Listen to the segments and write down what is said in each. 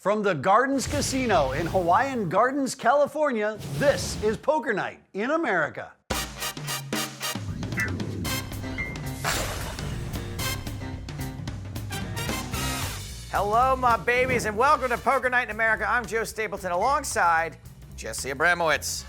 From the Gardens Casino in Hawaiian Gardens, California, this is Poker Night in America. Hello, my babies, and welcome to Poker Night in America. I'm Joe Stapleton alongside Jesse Abramowitz.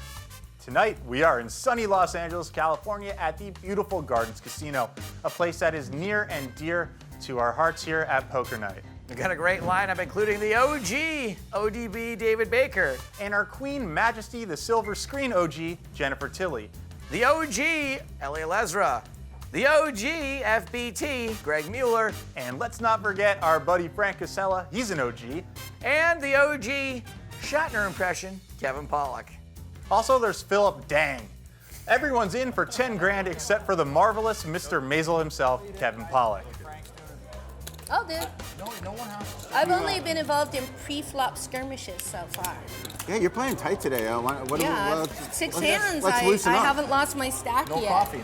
Tonight, we are in sunny Los Angeles, California at the beautiful Gardens Casino, a place that is near and dear to our hearts here at Poker Night. We've got a great lineup, including the OG, ODB David Baker, And our Queen Majesty, the Silver Screen OG, Jennifer Tilley. the OG, Eli Elezra, the OG, FBT, Greg Mueller, And let's not forget our buddy Frank Kassela, he's an OG. and the OG Shatner impression, Kevin Pollack. Also, there's Phillip Dang. Everyone's in for 10 grand except for the marvelous Mr. Maisel himself, Kevin Pollack. I'll do. I've only been involved in pre-flop skirmishes so far. Yeah, you're playing tight today. Yeah, six hands. Let's I loosen up. haven't lost my stack yet. No coffee.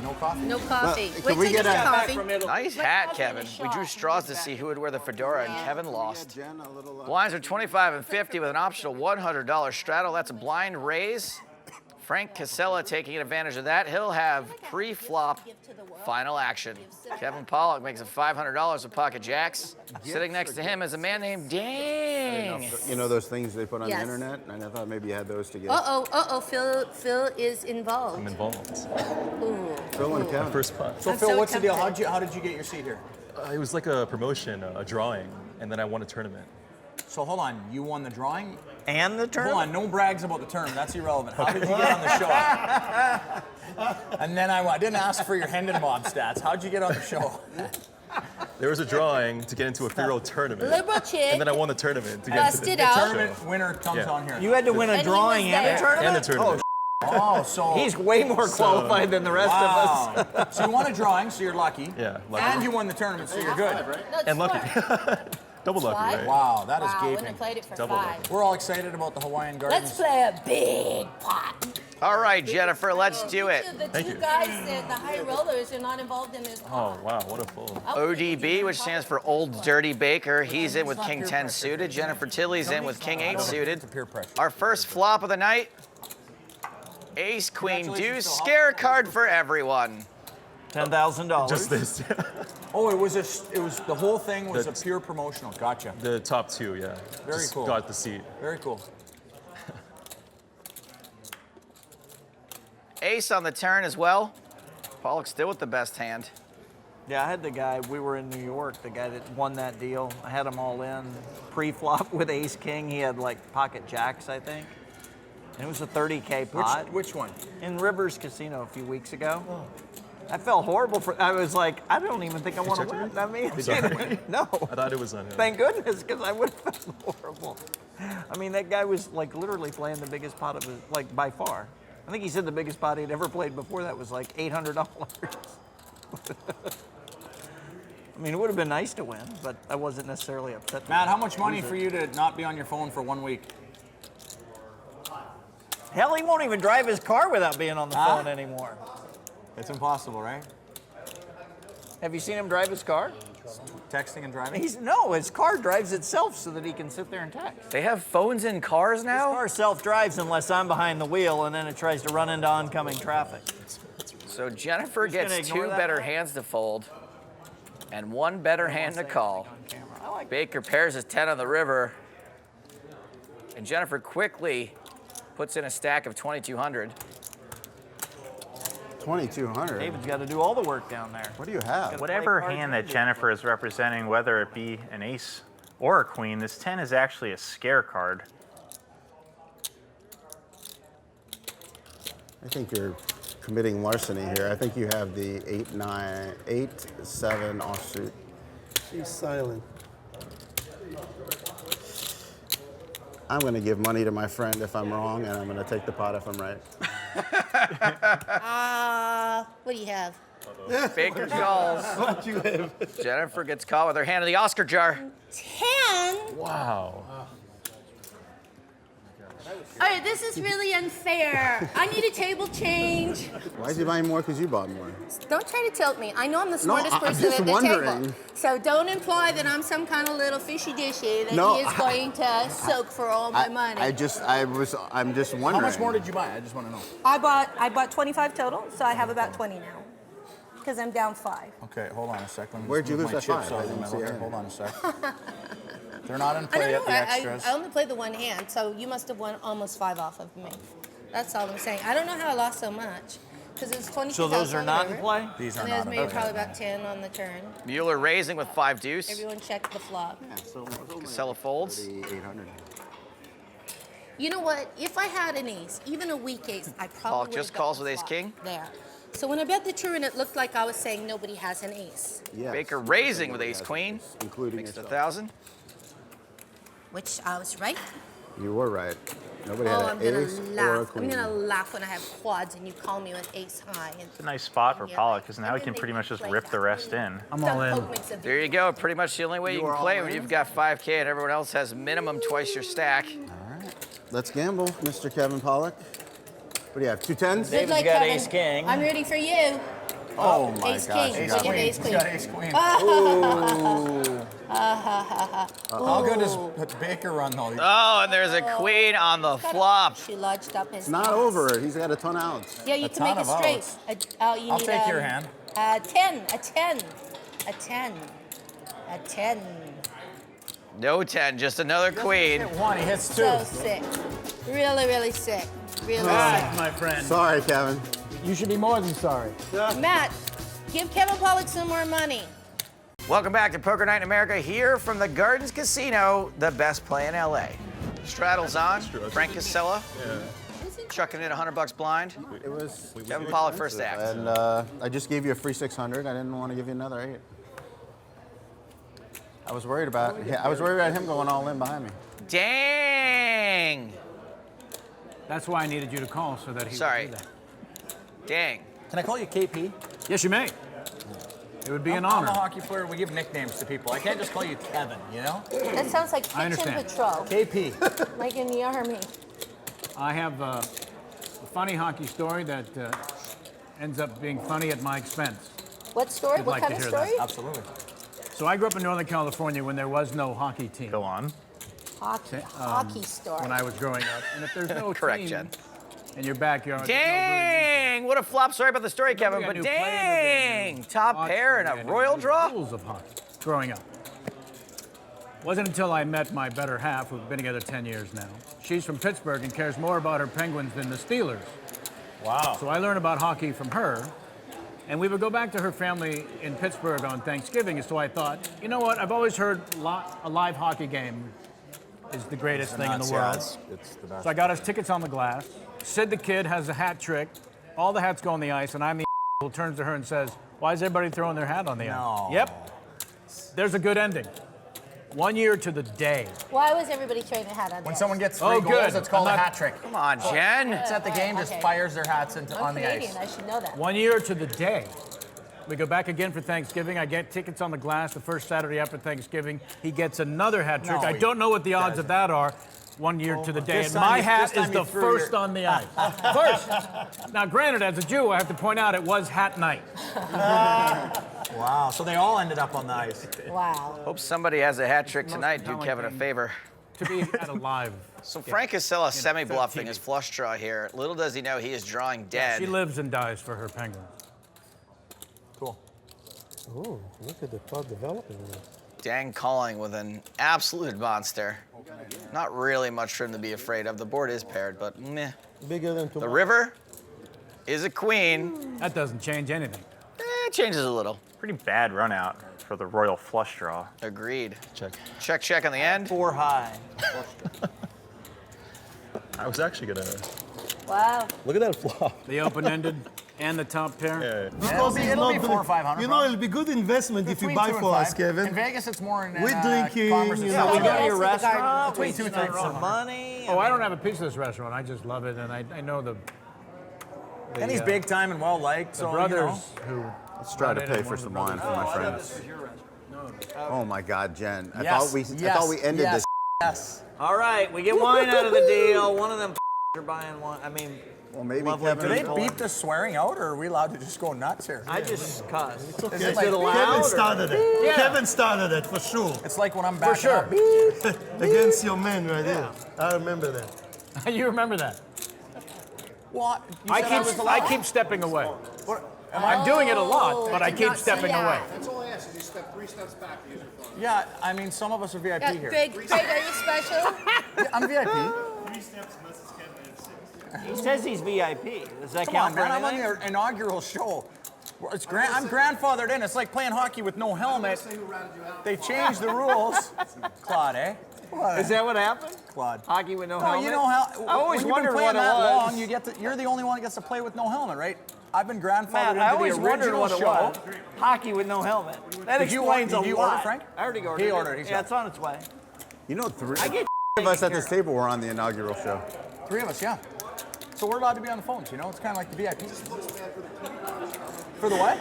No coffee. Can Wait we till you get get a- coffee. Nice hat, Kevin. We drew straws to see who would wear the fedora, and Kevin lost. Jen, a little, Blinds are 25 and 50 with an optional $100 straddle. That's a blind raise. Frank Kassela taking advantage of that. He'll have pre-flop final action. Kevin Pollack makes a $500 with pocket jacks. Sitting next to him is a man named Dang. You know those things they put on Yes. the internet? And I thought maybe you had those together. Uh-oh, Phil is involved. I'm involved. Ooh. Phil and Kevin. First putt. So I'm Phil, so what's the deal? tempted. How did you get your seat here? It was like a promotion, a drawing, and then I won a tournament. So hold on, you won the drawing? And the Hold tournament. on, no brags about the tournament. That's irrelevant. How did you get on the show? And then I didn't ask for your Hendon Bob stats. How'd you get on the show? There was a drawing to get into a 3-year-old tournament. Liberal chick. And then I won the tournament to get into Busted the out. Tournament winner comes Yeah. on here. You had to win a And he drawing was and there. a tournament? And the tournament. Oh, so He's way more qualified than the rest of us. wow. So you won a drawing, so you're lucky. Yeah, lucky. And you won the tournament, so you're good. No, it's And lucky. four. Double lucky, Five? right? Wow, that is Wow, I wouldn't gaping. have played it for Double five. We're all excited about the Hawaiian Gardens. Let's play a big pot. All right, Jennifer, let's do it. The Thank two you. guys, the high rollers, are not involved in this pot. Oh, wow, what a fold. ODB, which stands for Old Dirty Baker. He's in with King 10 suited. Jennifer Tilley's in with King 8 suited. Peer pressure. Our first flop of the night. Ace, Queen, Deuce, scare card for everyone. $10,000. Just this. Oh, it was the whole thing was That's- a pure promotional. Gotcha. The top two, yeah. Very Just cool. got the seat. Very cool. Ace on the turn as well. Pollack's still with the best hand. Yeah, I had the guy, we were in New York, the guy that won that deal. I had him all in. Pre-flop with Ace King, he had like pocket jacks, I think. And it was a 30K pot. Which one? In Rivers Casino a few weeks ago. I felt horrible for, I was like, I don't even think I want to checked win. it? I mean, Sorry. no. I thought it was on him. Thank goodness, because I would have felt horrible. I mean, that guy was like literally playing the biggest pot of his, like by far. I think he said the biggest pot he'd ever played before that was like $800. I mean, it would have been nice to win, but I wasn't necessarily upset. Matt, how much money for you to not be on your phone for 1 week? Hell, he won't even drive his car without being on the Huh? phone anymore. It's impossible, right? Have you seen him drive his car? Texting and driving? No, his car drives itself so that he can sit there and text. They have phones in cars His now? car self-drives unless I'm behind the wheel, and then it tries to run into oncoming traffic. So Jennifer Just gonna gets ignore two that better one? hands to fold and one better hand to call. I like Baker pairs his 10 on the river. And Jennifer quickly puts in a stack of 2,200. 2,200. David's got to do all the work down there. What do you have? Whatever cards hand and that Jennifer is representing, whether it be an ace or a queen, this 10 is actually a scare card. I think you're committing larceny here. I think you have the 8-7 offsuit. She's silent. I'm going to give money to my friend if I'm wrong, and I'm going to take the pot if I'm right. What do you have? Baker calls. What you have? Jennifer gets caught with her hand in the Oscar jar. 10? Wow. All right, this is really unfair. I need a table change. Why is he buying more? Because you bought more. Don't try to tilt me. I know I'm the smartest I'm person just at the wondering. table. So don't imply that I'm some kind of little fishy dishy that No, he is going to soak for all my money. I'm just wondering. How much more did you buy? I just want to know. I bought 25 total, so I have about 20 now. Because I'm down 5. Okay, hold on a sec. Let me Where'd you move lose my that chips 5? I out of the didn't see middle it. here. Hold on a sec. They're not in I play don't yet, know. the extras. I only played the one hand, so you must have won almost 5 off of me. That's all I'm saying. I don't know how I lost so much. Because it was 22,000. So those are not in play? These are And not there's in maybe play. probably about 10 on the turn. Mueller raising with 5 deuce. Everyone checked the flop. Kassela folds. 800. You know what? If I had an ace, even a weak ace, I probably Pollack would just have calls got with the ace flop king. There. So when I bet the turn, it looked like I was saying nobody has an ace, Yes. Baker raising with ace queen. Including Makes it yourself. 1,000. which I was right. You were right. Nobody Oh, had I'm an gonna ace or a laugh. I'm queen. gonna laugh when I have quads and you call me with ace high. And It's a nice spot for Yeah. Pollack because now And he then can they pretty much just play rip that. the rest in. I'm all in. Poke makes a There you go. Pretty much the only way you You can are play all when in? you've got 5K and everyone else has minimum twice your stack. Let's gamble, Mr. Kevin Pollack. What do you have? 2 10s? Good David's luck, got Kevin. ace king. I'm ready for you. Oh my Ace gosh. king. you So got you have me. ace queen. He's got ace queen. How good is Baker run though? Oh, and there's a queen on the flop. She lodged up his It's not ass. over. He's got a ton of outs. Yeah, you A can make ton it of straight. outs. You I'll need, take your hand. A 10, a 10, a 10, a 10. No 10, just another queen. Hit one, he hits two. So sick. Really, really sick. Really Ah, sick. my friend. Sorry, Kevin. You should be more than sorry. Matt, give Kevin Pollack some more money. Welcome back to Poker Night in America, here from the Gardens Casino, the best play in LA. Straddles on, Frank Kassela, chucking in $100 blind. It was Kevin Pollack first act. And I just gave you a free 600. I didn't want to give you another 8. I was worried about him going all in behind me. Dang! That's why I needed you to call so that he Sorry. would do that. Dang. Can I call you KP? Yes, you may. It would be an I'm a honor. hockey player. We give nicknames to people. I can't just call you Kevin, you know? That sounds like I kitchen understand. patrol, KP. like in the army. I have a funny hockey story that ends up being funny at my expense. What story? You'd What like kind to of hear that. story? Absolutely. So I grew up in Northern California when there was no hockey team. Go on. Hockey story. When I was growing up. And if there's no Correct, team Jen. in your backyard, Dang! What a flop. Sorry about the story, Kevin, but dang! Top pair and a royal draw. Rules of hockey growing up. Wasn't until I met my better half, who've been together 10 years now. She's from Pittsburgh and cares more about her Penguins than the Steelers. Wow. So I learned about hockey from her. And we would go back to her family in Pittsburgh on Thanksgiving, and so I thought, you know what? I've always heard a live hockey game is the greatest thing in the world. It's the best. So I got us tickets on the glass. Sid the kid has a hat trick. All the hats go on the ice, and I'm the who turns to her and says, "Why is everybody throwing their hat on the No. ice?" Yep. There's a good ending. 1 year to the day. Why was everybody throwing their hat on When there? someone gets 3 Oh, goals, good. it's called I'm a not- hat trick. Come on, Jen. It's at the game, just Okay. fires their hats I'm on the Canadian. ice. I should know that. 1 year to the day. We go back again for Thanksgiving. I get tickets on the glass the first Saturday after Thanksgiving. He gets another hat trick. No, I he don't know what the odds of that are. 1 year to the day. This And time my you- hat this time is you the threw first your- on the ice. First. Now, granted, as a Jew, I have to point out it was hat night. Wow. So they all ended up on the ice. Wow. Hope somebody has a hat trick tonight. Do compelling Kevin a thing. favor. To be at a live. So Frank Kassela semi-bluffing TV. his flush draw here. Little does he know he is drawing dead. She lives and dies for her Penguins. Cool. Oh, look at the pot developing. Dang calling with an absolute monster. Not really much for him to be afraid of. The board is paired, but meh. Bigger than The river is a queen. That doesn't change anything. It changes a little. Pretty bad run out for the royal flush draw. Agreed. Check. Check, check on the end. 4 high. I was actually gonna Wow. look at that flop. The open-ended and the top pair. Yeah. It'll be, it'll be 400 or 500. You know, it'll be good investment if you Between buy 2 and for us, 5. Kevin. In Vegas, it's more in We're drinking, Commerce and you know, stuff. we got your restaurant. Between 2 and 3. Some money. Oh, I don't have a piece of this restaurant. I just love it, and I know the And he's big time and well liked. the So brothers You know. who. Let's try to brought it pay in, for one of some the wine brothers- for my friends. Oh my God, Jen! I Yes, thought we ended yes. this Yes. All right, we get wine out of the deal. One of them are buying one. I mean, Well, maybe lovely Kevin. Do they people. beep the swearing out, or are we allowed to just go nuts here? I just cuss. Is Is it it allowed? Kevin or- started it. Yeah. Kevin started it for sure. It's like when I'm back. For sure. Against your man right here. I remember that. You remember that? What? You I said keep, was I allowed? keep stepping away. What? I'm doing it a lot, but I did keep not see stepping that. away. That's all I ask is you step 3 steps back to use your phone. Yeah, I mean, some of us are VIP Yeah, here. Greg, are you special? Yeah, I'm VIP. 3 steps Mrs. Kevin and 6. He says he's VIP. Does that Come count on, for man. I'm on anything? the inaugural show. It's I'm grandfathered in. It's like playing hockey with no helmet. They changed the rules. Claude, eh? What? Is that what happened? Claude? Hockey with no No, helmet? you know how. I always when you've been wondered playing what it that was. long, you're the only one that gets to play with no helmet, right? I've been grandfathered Matt, into I always the wondered original what it show. was. Hockey with no helmet. That Did you explains order- did a you lot. order, Frank? I already ordered He it. ordered it, he's Yeah, got it's on its way. You know, three I get of us at taken this table were on the inaugural show. 3 of us, yeah. So we're allowed to be on the phones, you know? It's kind of like the VIP. For the what?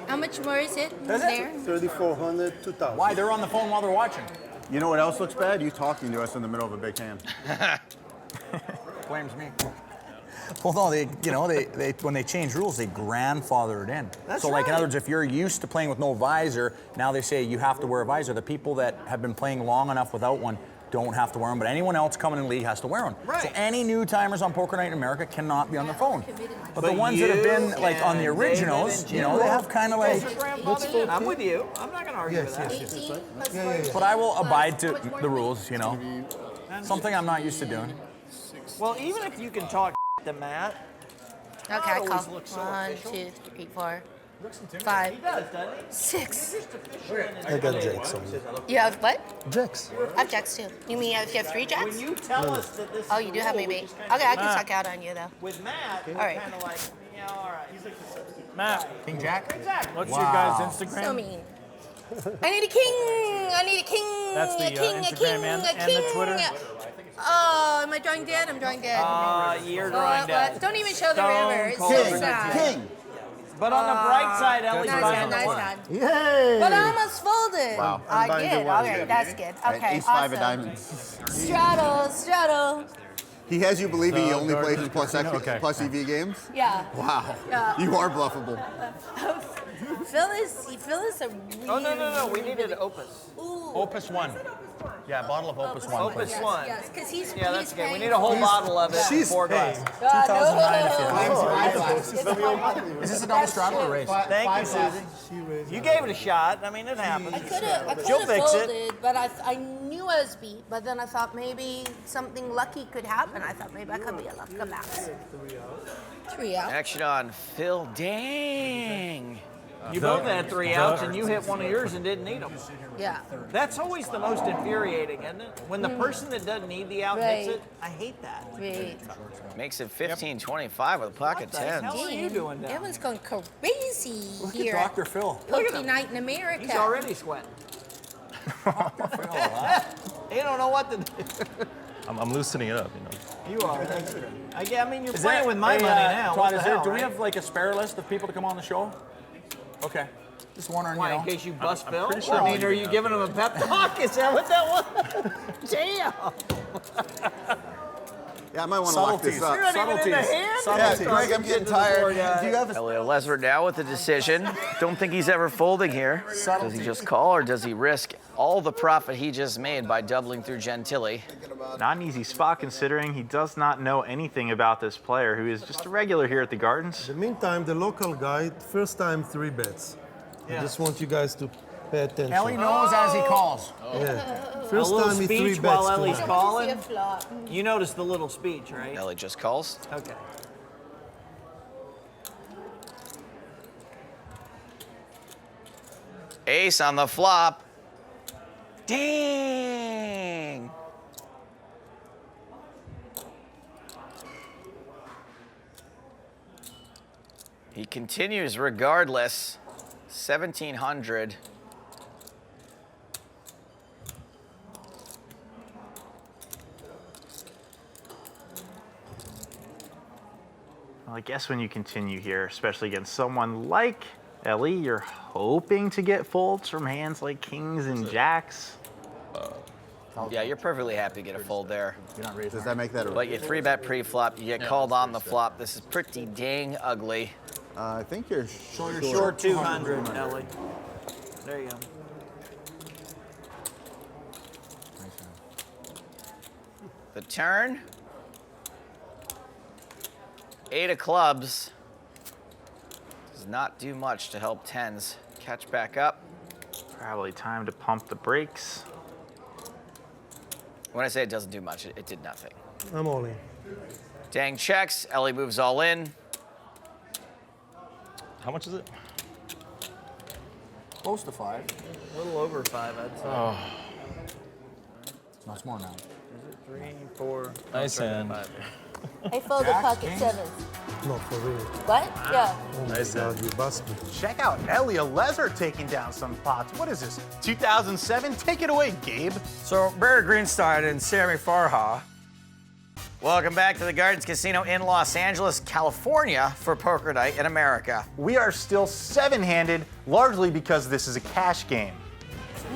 How much more is it Is it? there? 3,400, 2,000. Why? They're on the phone while they're watching. You know what else looks bad? You talking to us in the middle of a big hand. Blames me. Well, no, they when they change rules, they grandfather it in. That's so, like, in right. other words, if you're used to playing with no visor, now they say you have to wear a visor. The people that have been playing long enough without one don't have to wear them, but anyone else coming in the league has to wear one. Right. So any new timers on Poker Night in America cannot be on their phone. But the But ones that have been you like on the and originals, David and you know, they have kind of like. I'm with you. I'm not going to argue with that. 18 plus 4. But I will abide to the rules, you know. Something I'm not used to doing. Well, even if you can talk to Matt, Okay, I always call. looks so 1, official. 2, 3, 4, 5, he does, doesn't he? 6. I got jacks on me. You have what? Jacks. I have jacks too. You mean you have 3 jacks? When you tell us that this Oh, is you the do have rule, maybe. we Okay, just I kinda- can suck out on you though. With Matt, we're right. kind of like, yeah, all right. Matt, King Jack? Exactly. what's Wow. your guys' Instagram? So mean. I need a king. I need a king. That's the a king, Instagram a king, and a the king. Twitter? Oh, am I drawing dead? I'm drawing dead. You're What? drawing dead. Don't even show the Stone river. It's cold. so King, sad. King! But on the bright side, Ellie's Nice buying hand, the nice one. hand. Yay! But I almost folded. Wow. I I'm buying did. the one. Okay, that's good. Okay, Ace 5 of awesome. diamonds. Straddle, straddle. He has you believing he only Gordon- plays plus, Okay. plus EV games? Yeah. Wow. Yeah. You are bluffable. Phil is a really. Oh, no. We really, needed really- Opus. Ooh. Opus 1. Yeah, bottle of Opus 1. Opus please. Yes, 1. yes, because he's. Yeah, that's he's good. We paying need a whole for- bottle of it. She's 4 paying. glasses. 2009 if you No. It's fine. Is this a double straddle or raise? Thank you, Susie. She raised You gave it a shot. I mean, it happens. I could have She'll fix it. folded, but I knew I was beat. But then I thought maybe something lucky could happen. I thought maybe I could be a luck bounce. 3 out. Action on Phil Dang. You both had 3 outs, and you hit one of yours and didn't need them. Yeah. That's always the most infuriating, isn't it? When the person that doesn't need the out hits Right. it, I hate that. 3. Makes it 15-25 with a pocket What the hell? 10s. What are you doing down Everyone's going crazy Look here. at Dr. Phil. Poker night in America. He's already sweating. You don't know what to do. I'm loosening it up, you know. You are. That's good. I mean, you're Is playing there- with my hey, money now. Todd, What the is there, hell, do we right? have like a spare list of people to come on the show? Okay. Just wondering, Why, you in know. case you bust Phil? pretty sure I mean, I'll are do you that. giving him a pep talk? Is that what that was? Damn. Yeah, I might want to lock this Subtleties. up. You're not even in the Subtleties. hand? Yeah, Subtleties. Greg, I'm getting tired. Do you have a Eli Elezra now with the decision. Don't think he's ever folding here. Does he just call or does he risk all the profit he just made by doubling through Gentili? Not an easy spot considering he does not know anything about this player who is just a regular here at the Gardens. In the meantime, the local guy, first time 3 bets. I just want you guys to pay attention. Ellie knows as he calls. Yeah. A First little time he 3 speech bets while Ellie's tonight. calling. See a flop. You noticed the little speech, right? Eli just calls. Okay. Ace on the flop. Dang. He continues regardless. 1,700. Well, I guess when you continue here, especially against someone like Ellie, you're hoping to get folds from hands like kings and jacks. Yeah, you're perfectly happy to get a fold there. Does that make that a But you 3-bet pre-flop, you get called on the flop. This is pretty dang ugly. I think you're Short 200, Ellie. There you go. The turn. 8 of clubs. Does not do much to help tens catch back up. Probably time to pump the brakes. When I say it doesn't do much, it did nothing. I'm all in. Dang checks. Ellie moves all in. How much is it? Close to 5. A little over 5, I'd say. Oh, No, it's more now. Is it 3, 4? nice hand. 5. I folded Jack, pocket king. sevens. Not for real. What? Yeah. Oh my Nice God, you bust me. Check out Eli Elezra taking down some pots. What is this, 2007? Take it away, Gabe. So, Barry Greenstein and Sammy Farha. Welcome back to the Gardens Casino in Los Angeles, California for Poker Night in America. We are still 7-handed, largely because this is a cash game.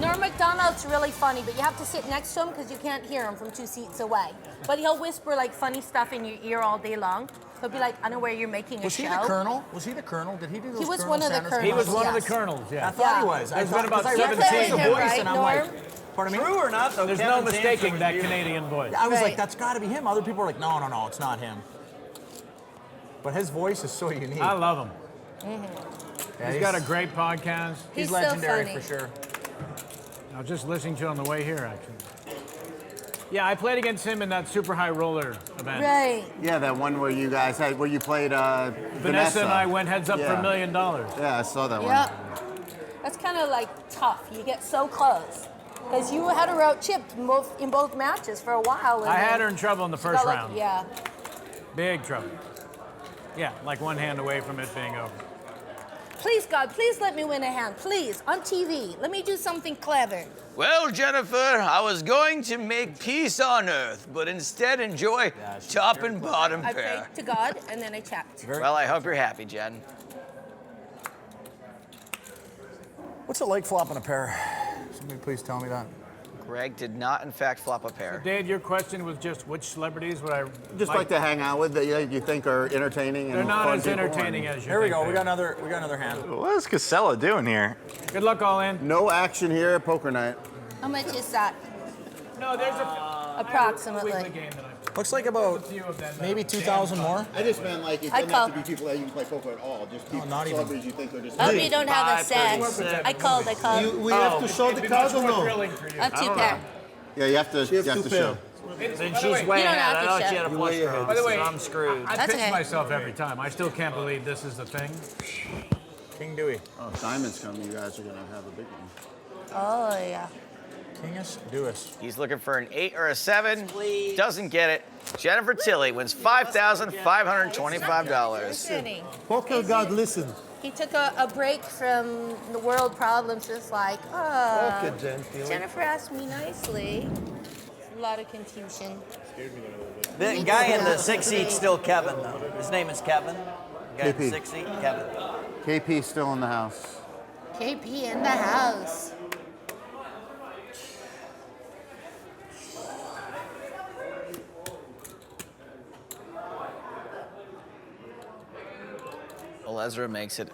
Norm MacDonald's really funny, but you have to sit next to him because you can't hear him from 2 seats away. But he'll whisper like funny stuff in your ear all day long. He'll be like, I know where you're making a Was show. he the colonel? Was he the colonel? Did he do those He was Colonel one of the Sanders colonels. He was one of the Yes. colonels, yeah. I thought he Yeah. was. There's been about I recognize 17. the Him, voice, right, and I'm Norm? like, pardon me? True or not, though, There's Kevin no mistaking Sanders that was Canadian voice. I was Right. like, that's got to be him. Other people were like, no, it's not him. But his voice is so unique. I love him. Yeah, He's got a great podcast. He's so legendary funny. for sure. I was just listening to it on the way here, actually. Yeah, I played against him in that super high roller event. Right. Yeah, that one where you guys had, where you played Vanessa and I went heads up for $1 million. Yeah, I saw that Yep. That's kind of like tough. You get so close. Because you had her out chipped in both matches for a while. and I had then her in trouble in the she first got, like, round. Yeah. Big trouble. Yeah, like one hand away from it being over. Please, God, please let me win a hand. Please, on TV. Let me do something clever. Well, Jennifer, I was going to make peace on earth, but instead enjoy top and bottom I pair. prayed to God, and then I checked. Well, I hope you're happy, Jen. What's it like flopping a pair? Somebody please tell me that. Greg did not, in fact, flop a pair. Dave, your question was just which celebrities would I Just like to hang out with that you think are entertaining. They're and not fun as people, entertaining and as you Here we think go. they We got are. another hand. What is Kassela doing here? Good luck, all in. No action here at poker night. How much is that? No, there's a Approximately. weekly game that I play. Looks like about A few of them. maybe 2,000 more. I just meant like it I call- people that you play poker at all. Just people, not even. celebrities you think are just. I hope you don't have a set. 536. I called. We have to show It'd the be much cards or more no? thrilling for you. A two-pair. Yeah, you have to. You have to show. Then By the she's way, way you don't ahead. have I to thought show. she had a You're flush way ahead. draw. By the way, so I'm screwed. I That's pinch okay. myself every time. I still can't believe this is the thing. King Dewey. Oh, Simon's coming. You guys are gonna have a big one. Oh, yeah. Kingus Dewis. He's looking for an 8 or a 7. Doesn't get it. Jennifer Tilley wins $5,525. Listening. Poker God, listen. He took a break from the world problems, just like, Okay, gently. Jennifer asked me nicely. A lot of confusion. The guy in the 6 seat's still Kevin, though. His name is Kevin. The guy in the KP. 6 seat, Kevin. KP still in the house. KP in the house. Elezra makes it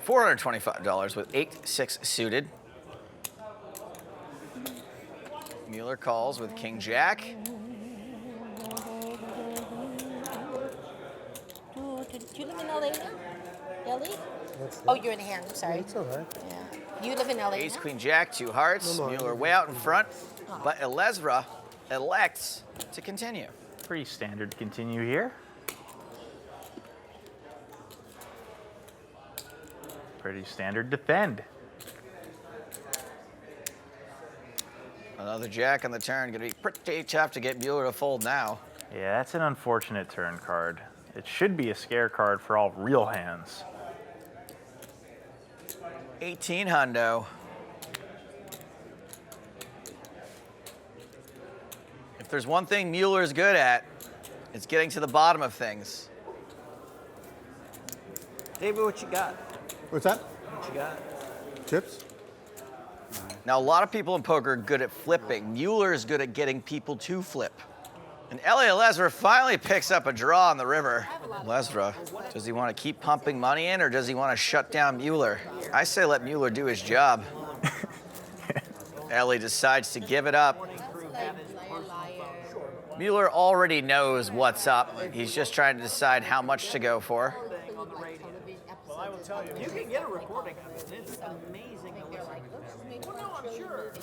$425 with 8-6 suited. Mueller calls with King Jack. Do you live in LA now? LA? Oh, you're in the hand. I'm sorry. It's all right. Yeah. You live in LA Ace, now? Queen, Jack, 2 hearts. No, no, Mueller way out in front, but Elezra elects to continue. Pretty standard continue here. Pretty standard defend. Another Jack on the turn. Gonna be pretty tough to get Mueller to fold now. Yeah, that's an unfortunate turn card. It should be a scare card for all real hands. 18 hundo. If there's one thing Mueller's good at, it's getting to the bottom of things. David, what you got? What's that? What you got? Chips? Now, a lot of people in poker are good at flipping. Mueller is good at getting people to flip. And Eli Elezra finally picks up a draw on the river. Elezra, does he want to keep pumping money in, or does he want to shut down Mueller? I say let Mueller do his job. Eli decides to give it up. Mueller already knows what's up. He's just trying to decide how much to go for. You can get a recording of it. It's amazing.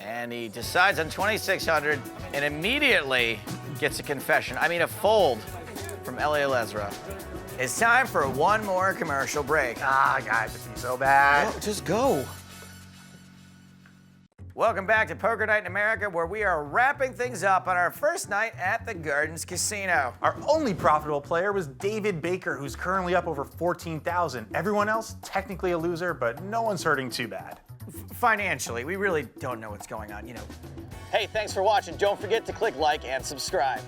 And he decides on 2,600 and immediately gets a confession. I mean, a fold from Eli Elezra. It's time for one more commercial break. Ah, guys, it'd be so bad. Oh, just go. Welcome back to Poker Night in America, where we are wrapping things up on our first night at the Gardens Casino. Our only profitable player was David Baker, who's currently up over 14,000. Everyone else, technically a loser, but no one's hurting too bad. Financially, we really don't know what's going on, Hey, thanks for watching. Don't forget to click like and subscribe.